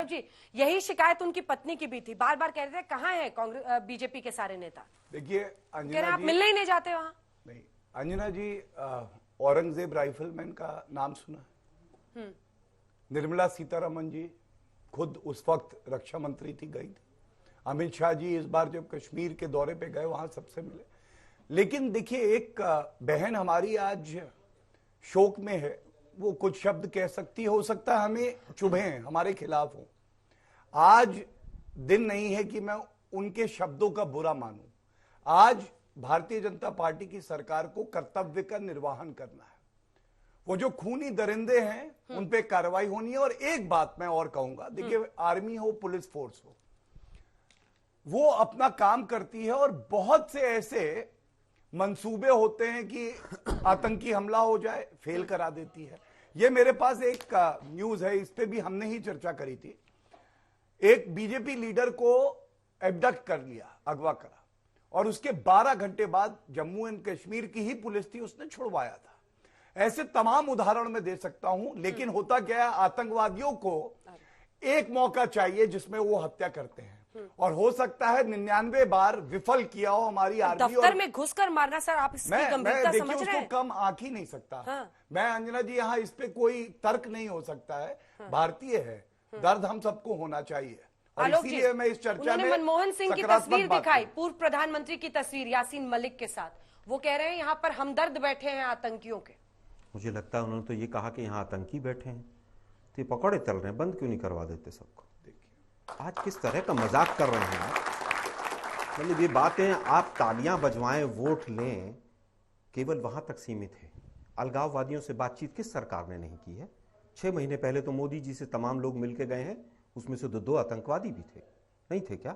जी, यही शिकायत उनकी पत्नी की भी थी, बार बार कह रहे थे कहाँ है कांग्रेस बीजेपी के सारे नेता। देखिए कह रहे हैं आप मिलने ही नहीं जाते वहां। नहीं अंजना जी, औरंगजेब राइफलमैन का नाम सुना? निर्मला सीतारमन जी खुद उस वक्त रक्षा मंत्री थी, गई थी। अमित शाह जी इस बार जब कश्मीर के दौरे पे गए वहां सबसे मिले। लेकिन देखिए, एक बहन हमारी आज शोक में है, वो कुछ शब्द कह सकती, हो सकता है हमें चुभे, हमारे खिलाफ हो। आज दिन नहीं है कि मैं उनके शब्दों का बुरा मानूं। आज भारतीय जनता पार्टी की सरकार को कर्तव्य का निर्वहन करना है। वो जो खूनी दरिंदे हैं उन पे कार्रवाई होनी है। और एक बात मैं और कहूंगा, देखिए आर्मी हो, पुलिस फोर्स हो, वो अपना काम करती है और बहुत से ऐसे मंसूबे होते हैं कि आतंकी हमला हो जाए, फेल करा देती है। ये मेरे पास एक न्यूज है, इस पे भी हमने ही चर्चा करी थी। एक बीजेपी लीडर को एबडक्ट कर लिया, अगवा करा, और उसके 12 घंटे बाद जम्मू एंड कश्मीर की ही पुलिस थी, उसने छुड़वाया था। ऐसे तमाम उदाहरण मैं दे सकता हूं। लेकिन होता क्या है, आतंकवादियों को एक मौका चाहिए जिसमें वो हत्या करते हैं, और हो सकता है 99 बार विफल किया हो हमारी आर्मी। दफ्तर में घुसकर मारना, सर आप इसकी गंभीरता समझ रहे हैं? उसको कम आंख ही नहीं सकता। हाँ। मैं अंजना जी, यहाँ इस पे कोई तर्क नहीं हो सकता है। हाँ। भारतीय है, दर्द हम सबको होना चाहिए, और इसीलिए मैं इस चर्चा में मनमोहन सिंह की तस्वीर दिखाई, पूर्व प्रधानमंत्री की तस्वीर यासीन मलिक के साथ। वो कह रहे हैं यहाँ पर हमदर्द बैठे हैं आतंकियों के। मुझे लगता है उन्होंने तो ये कहा कि यहाँ आतंकी बैठे हैं, तो ये पकौड़े तल रहे हैं, बंद क्यों नहीं करवा देते सबको? आज किस तरह का मजाक कर रहे हैं आप। मतलब ये बातें, आप तालियां बजवाएं, वोट लें, केवल वहां तक सीमित है। अलगाववादियों से बातचीत किस सरकार ने नहीं की है? 6 महीने पहले तो मोदी जी से तमाम लोग मिलके गए हैं, उसमें से 2 आतंकवादी भी थे, नहीं थे क्या?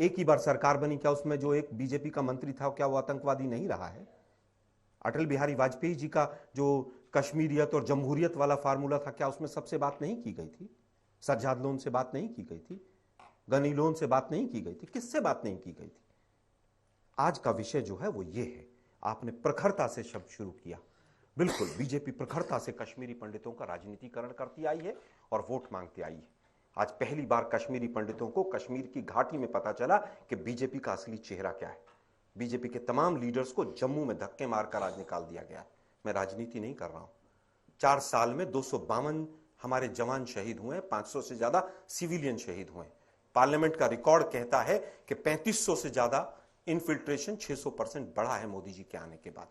एक ही बार सरकार बनी, क्या उसमें जो एक बीजेपी का मंत्री था क्या वो आतंकवादी नहीं रहा है? अटल बिहारी वाजपेयी जी का जो कश्मीरियत और जमहूरियत वाला फार्मूला था, क्या उसमें सबसे बात नहीं की गई थी? सज्जाद लोन से बात नहीं की गई थी? गनी लोन से बात नहीं की गई थी? किससे बात नहीं की गई थी? आज का विषय जो है वो ये है, आपने प्रखरता से शब्द शुरू किया। बिल्कुल, बीजेपी प्रखरता से कश्मीरी पंडितों का राजनीतिकरण करती आई है और वोट मांगती आई है। आज पहली बार कश्मीरी पंडितों को कश्मीर की घाटी में पता चला कि बीजेपी का असली चेहरा क्या है। बीजेपी के तमाम लीडर्स को जम्मू में धक्के मारकर आज निकाल दिया गया है। मैं राजनीति नहीं कर रहा हूं। 4 साल में 252 हमारे जवान शहीद हुए, 500 से ज्यादा सिविलियन शहीद हुए। पार्लियामेंट का रिकॉर्ड कहता है कि 3500 से ज्यादा इनफिल्ट्रेशन 600% बढ़ा है मोदी जी के आने के बाद।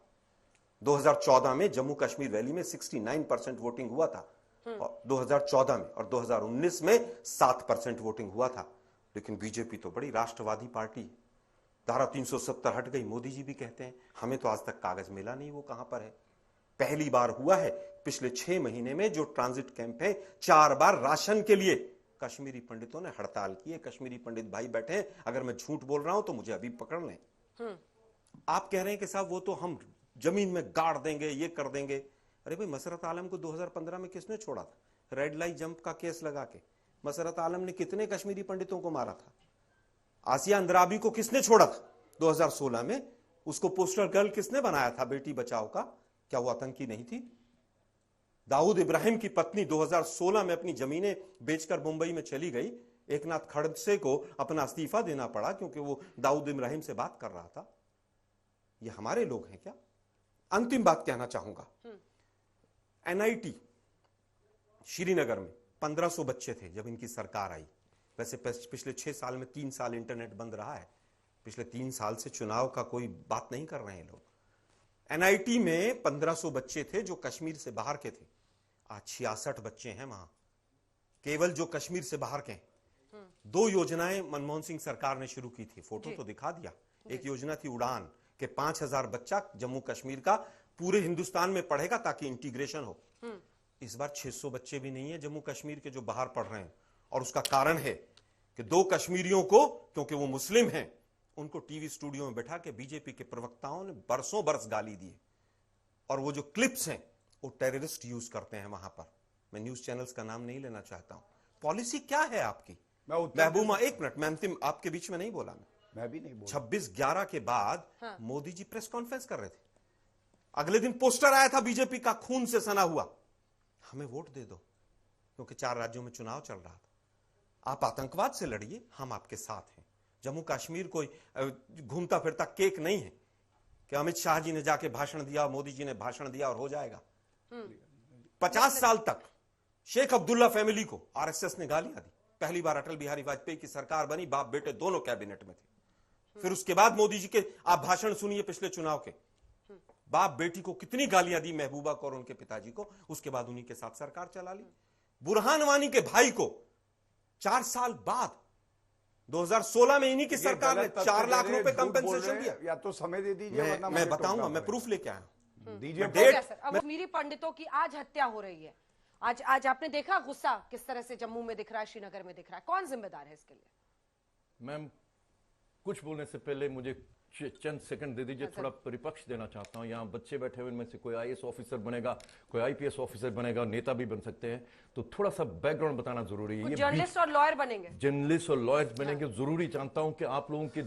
2014 में जम्मू कश्मीर वैली में 69% वोटिंग हुआ था, और 2014 में, और 2019 में 7% वोटिंग हुआ था। लेकिन बीजेपी तो बड़ी राष्ट्रवादी पार्टी है। धारा 370 हट गई, मोदी जी भी कहते हैं। हमें तो आज तक कागज मिला नहीं वो कहां पर है। पहली बार हुआ है पिछले 6 महीने में जो ट्रांजिट कैंप है, 4 बार राशन के लिए कश्मीरी पंडितों ने हड़ताल की है। कश्मीरी पंडित भाई बैठे हैं, अगर मैं झूठ बोल रहा हूं तो मुझे अभी पकड़ लें। आप कह रहे हैं कि साहब वो तो हम जमीन में गाड़ देंगे, ये कर देंगे। अरे भाई, मसरत आलम को 2015 में किसने छोड़ा था? रेड लाइट जंप का केस लगा के मसरत आलम ने कितने कश्मीरी पंडितों को मारा था? आसिया अंद्राबी को किसने छोड़ा था 2016 में? उसको पोस्टर गर्ल किसने बनाया था बेटी बचाओ का? क्या वो आतंकी नहीं थी? दाऊद इब्राहिम की पत्नी 2016 में अपनी जमीनें बेचकर मुंबई में चली गई। एकनाथ खड़से को अपना इस्तीफा देना पड़ा क्योंकि वो दाऊद इब्राहिम से बात कर रहा था। ये हमारे लोग हैं क्या? अंतिम बात कहना चाहूंगा, एनआईटी श्रीनगर में 1500 बच्चे थे जब इनकी सरकार आई। वैसे पिछले 6 साल में 3 साल इंटरनेट बंद रहा है। पिछले 3 साल से चुनाव का कोई बात नहीं कर रहे हैं लोग। एनआईटी में 1500 बच्चे थे जो कश्मीर से बाहर के थे। आज 66 बच्चे हैं वहां, केवल जो कश्मीर से बाहर के हैं। 2 योजनाएं मनमोहन सिंह सरकार ने शुरू की थी, फोटो तो दिखा दिया। एक योजना थी उड़ान, के 5000 बच्चा जम्मू कश्मीर का पूरे हिंदुस्तान में पढ़ेगा ताकि इंटीग्रेशन हो। इस बार 600 बच्चे भी नहीं है जम्मू कश्मीर के जो बाहर पढ़ रहे हैं, और उसका कारण है कि 2 कश्मीरियों को, क्योंकि वो मुस्लिम हैं, उनको टीवी स्टूडियो में बैठा के बीजेपी के प्रवक्ताओं ने बरसों बरस गाली दी। और वो जो क्लिप्स हैं वो टेररिस्ट यूज करते हैं वहां पर। मैं न्यूज चैनल्स का नाम नहीं लेना चाहता हूं। पॉलिसी क्या है आपकी? महबूबा, 1 मिनट, मैं अंतिम आपके बीच में नहीं बोला। मैं भी नहीं बोला। 26/11 के बाद मोदी जी प्रेस कॉन्फ्रेंस कर रहे थे। अगले दिन पोस्टर आया था बीजेपी का, खून से सना हुआ, हमें वोट दे दो, क्योंकि 4 राज्यों में चुनाव चल रहा था। आप आतंकवाद से लड़िए, हम आपके साथ हैं। जम्मू कश्मीर कोई घूमता फिरता केक नहीं है कि अमित शाह जी ने जाके भाषण दिया, मोदी जी ने भाषण दिया और हो जाएगा। 50 साल तक शेख अब्दुल्ला फैमिली को आरएसएस ने गालियां दी। पहली बार अटल बिहारी वाजपेयी की सरकार बनी, बाप बेटे दोनों कैबिनेट में थे। फिर उसके बाद मोदी जी के आप भाषण सुनिए पिछले चुनाव के, बाप बेटी को कितनी गालियां दी, महबूबा को और उनके पिताजी को। उसके बाद उन्हीं के साथ सरकार चला ली। बुरहान वानी के भाई को 4 साल बाद 2016 में इन्हीं की सरकार ने 4 लाख रुपए कंपेंसेशन दिया। या तो समय दे दीजिए, मैं बताऊंगा, मैं प्रूफ लेके आया दीजिए डेट। अब कश्मीरी पंडितों की आज हत्या हो रही है। आज आपने देखा गुस्सा किस तरह से जम्मू में दिख रहा है, श्रीनगर में दिख रहा है। कौन जिम्मेदार है इसके लिए? मैम, कुछ बोलने से पहले मुझे चंद सेकंड दे दीजिए, थोड़ा परिपक्ष देना चाहता हूं। यहाँ बच्चे बैठे हुए, इनमें से कोई आईएएस ऑफिसर बनेगा, कोई आईपीएस ऑफिसर बनेगा, नेता भी बन सकते हैं, तो थोड़ा सा बैकग्राउंड बताना जरूरी है। जर्नलिस्ट और लॉयर बनेंगे, जर्नलिस्ट और लॉयर्स बनेंगे, जरूरी जानता हूं कि आप लोगों के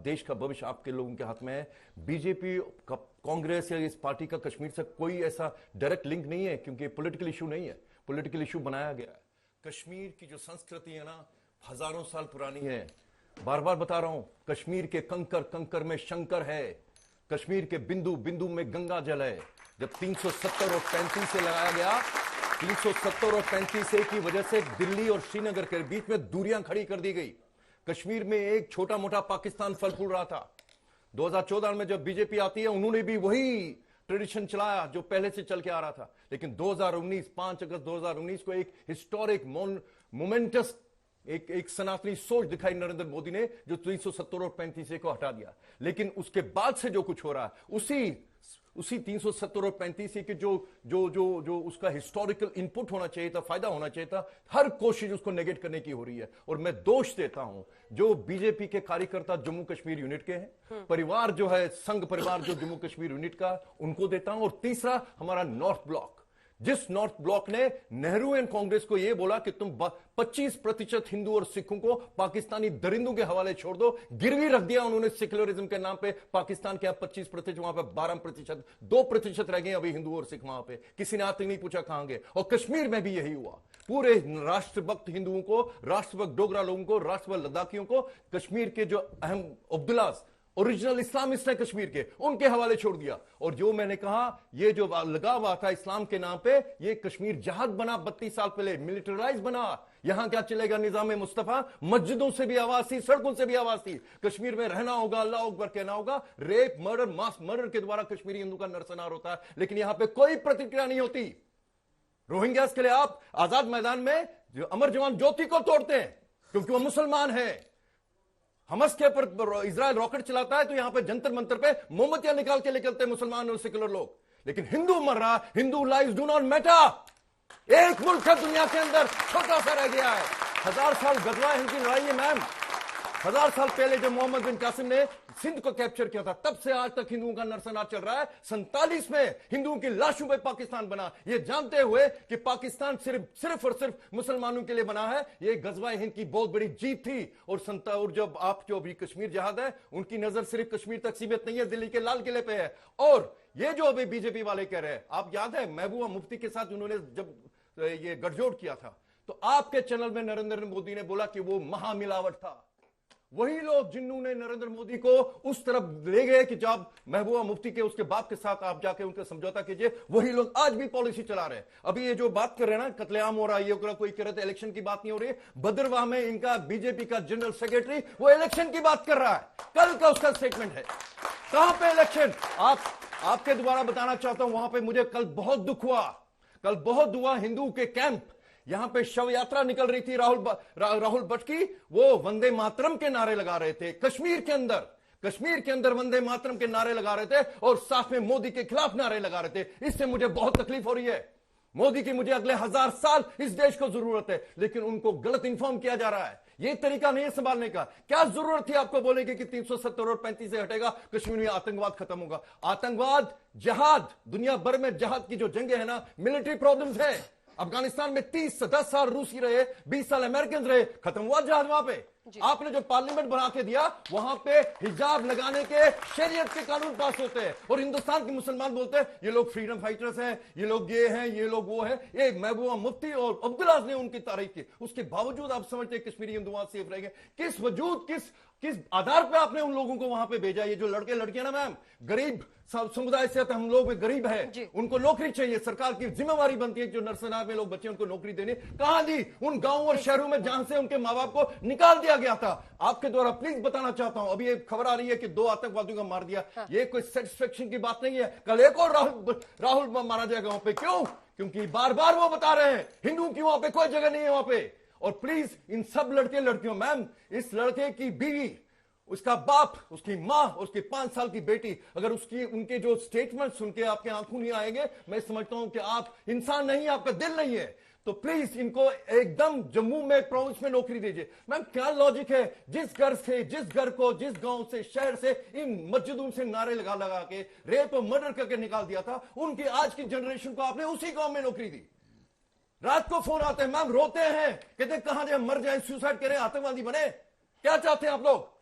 देश का भविष्य आपके लोगों के हाथ में है। बीजेपी कांग्रेस या इस पार्टी का कश्मीर से कोई ऐसा डायरेक्ट लिंक नहीं है, क्योंकि पॉलिटिकल इशू नहीं है, पॉलिटिकल इशू बनाया गया है। कश्मीर की जो संस्कृति है ना, हजारों साल पुरानी है। बार बार बता रहा हूं, कश्मीर के कंकर कंकर में शंकर है, कश्मीर के बिंदु बिंदु में गंगा जल है। जब 370 और 35 से लगाया गया, 370 और 35 की वजह से दिल्ली और श्रीनगर के बीच में दूरियां खड़ी कर दी गई। कश्मीर में एक छोटा मोटा पाकिस्तान फल फूल रहा था। 2014 में जब बीजेपी आती है, उन्होंने भी वही ट्रेडिशन चलाया जो पहले से चल के आ रहा था। लेकिन 2019 5 अगस्त 2019 को एक हिस्टोरिक मोमेंटस एक सनातनी सोच दिखाई नरेंद्र मोदी ने, जो 370 और 35 को हटा दिया। लेकिन उसके बाद से जो कुछ हो रहा है, उसी 370 और 35 के जो उसका हिस्टोरिकल इनपुट होना चाहिए था, फायदा होना चाहिए था, हर कोशिश उसको नेगेट करने की हो रही है। और मैं दोष देता हूं जो बीजेपी के कार्यकर्ता जम्मू कश्मीर यूनिट के हैं, परिवार जो है, संघ परिवार जो जम्मू कश्मीर यूनिट का, उनको देता हूं। और तीसरा, हमारा नॉर्थ ब्लॉक, जिस नॉर्थ ब्लॉक ने नेहरू एंड कांग्रेस को यह बोला कि तुम 25% हिंदू और सिखों को पाकिस्तानी दरिंदों के हवाले छोड़ दो, गिरवी रख दिया उन्होंने सेक्युलरिज्म के नाम पे। पाकिस्तान के 25%, वहां पे 12%, 2% रह गए अभी हिंदू और सिख वहां पे। किसी ने आज तक नहीं पूछा कहां गए। और कश्मीर में भी यही हुआ। पूरे राष्ट्रभक्त हिंदुओं को, राष्ट्रभक्त डोगरा लोगों को, राष्ट्रभक्त लद्दाखियों को, कश्मीर के जो अहम अब्दुल्लास, ओरिजिनल इस्लामिस्ट है कश्मीर के, उनके हवाले छोड़ दिया। और जो मैंने कहा, ये जो लगाव हुआ था इस्लाम के नाम पे, ये कश्मीर जहाद बना 32 साल पहले, मिलिटराइज बना। यहां क्या चलेगा? निजाम मुस्तफा, मस्जिदों से भी आवाज थी, सड़कों से भी आवाज थी। कश्मीर में रहना होगा, अल्लाह अकबर कहना होगा। रेप, मर्डर, मास मर्डर के द्वारा कश्मीरी हिंदू का नरसंहार होता है, लेकिन यहां पे कोई प्रतिक्रिया नहीं होती। रोहिंग्यास के लिए आप आजाद मैदान में जो अमर जवान ज्योति को तोड़ते हैं क्योंकि वो मुसलमान है। हमस के ऊपर इजराइल रॉकेट चलाता है तो यहां पे जंतर मंतर पे मोमबत्तियां निकाल के निकलते हैं मुसलमान और सेकुलर लोग। लेकिन हिंदू मर रहा, Hindu lives do not matter. एक मुल्क है दुनिया के अंदर, छोटा सा रह गया है। 1000 साल गजवा हिंद की लड़ाई है मैम। 1000 साल पहले जब मोहम्मद बिन कासिम ने सिंध को कैप्चर किया था, तब से आज तक हिंदुओं का नरसंहार चल रहा है। 47 में हिंदुओं की लाशों पे पाकिस्तान बना, ये जानते हुए कि पाकिस्तान सिर्फ और सिर्फ मुसलमानों के लिए बना है। ये गजवा हिंद की बहुत बड़ी जीत थी। और जब आप जो अभी कश्मीर जहाद है, उनकी नजर सिर्फ कश्मीर तक सीमित नहीं है, दिल्ली के लाल किले पे है। और ये जो अभी बीजेपी वाले कह रहे हैं, आप याद है महबूबा मुफ्ती के साथ उन्होंने जब ये गठजोड़ किया था, तो आपके चैनल में नरेंद्र मोदी ने बोला कि वो महामिलावट था। वही लोग जिन्होंने नरेंद्र मोदी को उस तरफ ले गए कि जब महबूबा मुफ्ती के उसके बाप के साथ आप जाके उनका समझौता कीजिए, वही लोग आज भी पॉलिसी चला रहे हैं। अभी ये जो बात कर रहे हैं ना, कत्लेआम हो रहा है, ये कोई कह रहे थे इलेक्शन की बात नहीं हो रही है। भद्रवाह में इनका बीजेपी का जनरल सेक्रेटरी वो इलेक्शन की बात कर रहा है, कल का उसका स्टेटमेंट है। कहां पे इलेक्शन? आपके द्वारा बताना चाहता हूं, वहां पे मुझे कल बहुत दुख हुआ। हिंदू के कैंप, यहां पे शव यात्रा निकल रही थी, राहुल भट्ट की, वो वंदे मातरम के नारे लगा रहे थे। कश्मीर के अंदर वंदे मातरम के नारे लगा रहे थे और साथ में मोदी के खिलाफ नारे लगा रहे थे। इससे मुझे बहुत तकलीफ हो रही है। मोदी की मुझे अगले 1000 साल इस देश को जरूरत है, लेकिन उनको गलत इन्फॉर्म किया जा रहा है। यह तरीका नहीं है संभालने का। क्या जरूरत थी आपको बोलेंगे कि 370 और 35 से हटेगा, कश्मीर में आतंकवाद खत्म होगा? आतंकवाद, जहाद, दुनिया भर में जहाद की जो जंगे है ना, मिलिट्री प्रॉब्लम्स है। अफगानिस्तान में 10 साल रूसी रहे, 20 साल अमेरिकन रहे, खत्म हुआ जहाज वहां पे। आपने जो पार्लियामेंट बना के दिया वहां पे हिजाब लगाने के शरीयत के कानून पास होते हैं और हिंदुस्तान के मुसलमान बोलते हैं ये लोग फ्रीडम फाइटर्स हैं, ये लोग ये हैं, ये लोग वो हैं। एक महबूबा मुफ्ती और अब्दुल्ला ने उनकी तारीफ की, उसके बावजूद आप समझते हैं कश्मीरी हिंदू वहां सेफ रहेंगे? किस वजूद किस आधार पे आपने उन लोगों को वहां पे भेजा? ये जो लड़के लड़कियां ना मैम, गरीब समुदाय से हम लोग में गरीब है, उनको नौकरी चाहिए, सरकार की जिम्मेवारी बनती है जो नरसनार में लोग बच्चे उनको नौकरी देने, कहां दी? उन गांवों और शहरों में जहां से उनके माँ बाप को निकाल दिया गया था। आपके द्वारा प्लीज बताना चाहता हूं, अभी एक खबर आ रही है कि 2 आतंकवादियों को मार दिया। ये कोई सेटिस्फेक्शन की बात नहीं है। कल एक और राहुल मारा जाएगा वहां पे। क्यों? क्योंकि बार बार वो बता रहे हैं हिंदुओं की वहां पे कोई जगह नहीं है वहां पे। और प्लीज इन सब लड़के लड़कियों, मैम इस लड़के की बीवी, उसका बाप, उसकी मां, उसकी 5 साल की बेटी, अगर उनके जो स्टेटमेंट सुन के आपके आंखों नहीं आएंगे, मैं समझता हूं कि आप इंसान नहीं, आपका दिल नहीं है। तो प्लीज इनको एकदम जम्मू में प्रोविंस में नौकरी दीजिए। मैम क्या लॉजिक है? जिस घर को जिस गांव से शहर से इन मस्जिदों से नारे लगा लगा के रेप और मर्डर करके निकाल दिया था, उनकी आज की जनरेशन को आपने उसी गांव में नौकरी दी। रात को फोन आते हैं मैम, रोते हैं, कहते हैं कहां जाए, मर जाए, सुसाइड करें, आतंकवादी बने। क्या चाहते हैं आप लोग?